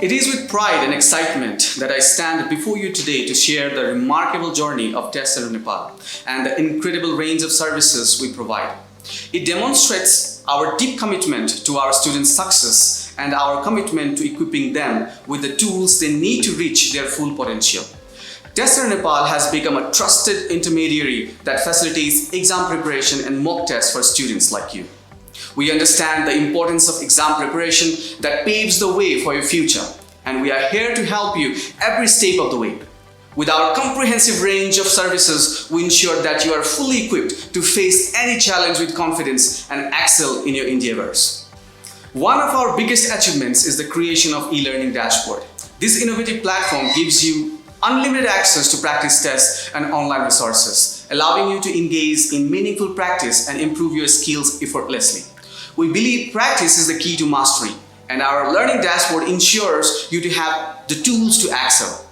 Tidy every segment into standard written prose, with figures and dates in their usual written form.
It is with pride and excitement that I stand before you today to share the remarkable journey of TCN Nepal and the incredible range of services we provide. It demonstrates our deep commitment to our students' success and our commitment to equipping them with the tools they need to reach their full potential. TCN Nepal has become a trusted intermediary that facilitates exam preparation and mock tests for students like you. We understand the importance of exam preparation that paves the way for your future, and we are here to help you every step of the way. With our comprehensive range of services, we ensure that you are fully equipped to face any challenge with confidence and excel in your endeavors. One of our biggest achievements is the creation of e-learning dashboard. This innovative platform gives you unlimited access to practice tests and online resources, allowing you to engage in meaningful practice and improve your skills effortlessly. We believe practice is the key to mastery, and our learning dashboard ensures you to have the tools to excel.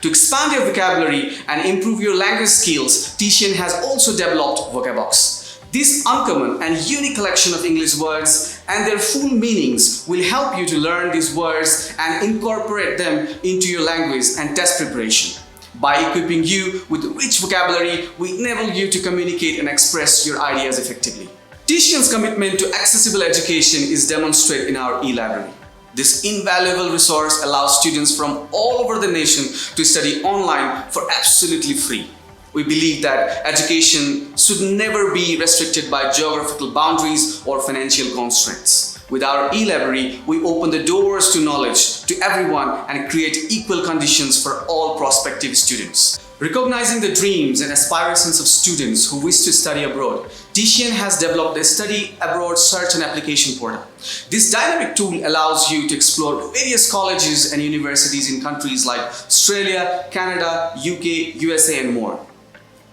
To expand your vocabulary and improve your language skills, TCN has also developed Vocabox. This uncommon and unique collection of English words and their full meanings will help you to learn these words and incorporate them into your language and test preparation. By equipping you with rich vocabulary, we enable you to communicate and express your ideas effectively. TCN's commitment to accessible education is demonstrated in our e-library. This invaluable resource allows students from all over the nation to study online for absolutely free. We believe that education should never be restricted by geographical boundaries or financial constraints. With our e-library, we open the doors to knowledge to everyone and create equal conditions for all prospective students. Recognizing the dreams and aspirations of students who wish to study abroad, TCN has developed a Study Abroad Search and Application portal. This dynamic tool allows you to explore various colleges and universities in countries like Australia, Canada, UK, USA, and more.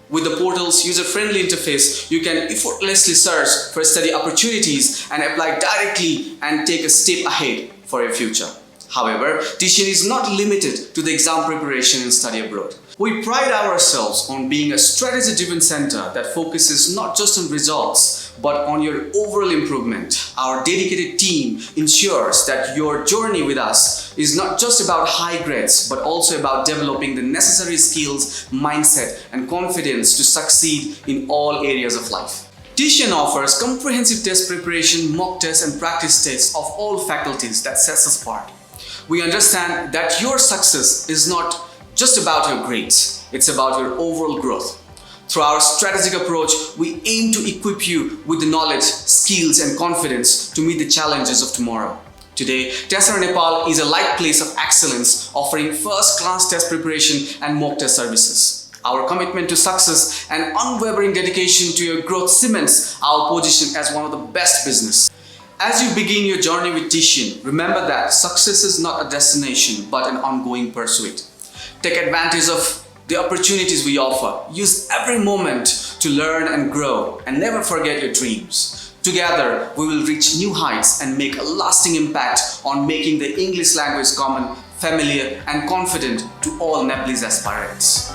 With the portal's user-friendly interface, you can effortlessly search for study opportunities and apply directly and take a step ahead for your future. However, TCN is not limited to the exam preparation and study abroad. We pride ourselves on being a strategy-driven center that focuses not just on results, but on your overall improvement. Our dedicated team ensures that your journey with us is not just about high grades, but also about developing the necessary skills, mindset, and confidence to succeed in all areas of life. TCN offers comprehensive test preparation, mock tests, and practice tests of all faculties that sets us apart. We understand that your success is not just about your grades, it's about your overall growth. Through our strategic approach, we aim to equip you with the knowledge, skills, and confidence to meet the challenges of tomorrow. Today, TCN Nepal is a light place of excellence, offering first-class test preparation and mock test services. Our commitment to success and unwavering dedication to your growth cements our position as one of the best business. As you begin your journey with TCN, remember that success is not a destination but an ongoing pursuit. Take advantage of the opportunities we offer. Use every moment to learn and grow, and never forget your dreams. Together, we will reach new heights and make a lasting impact on making the English language common, familiar, and confident to all Nepalese aspirants.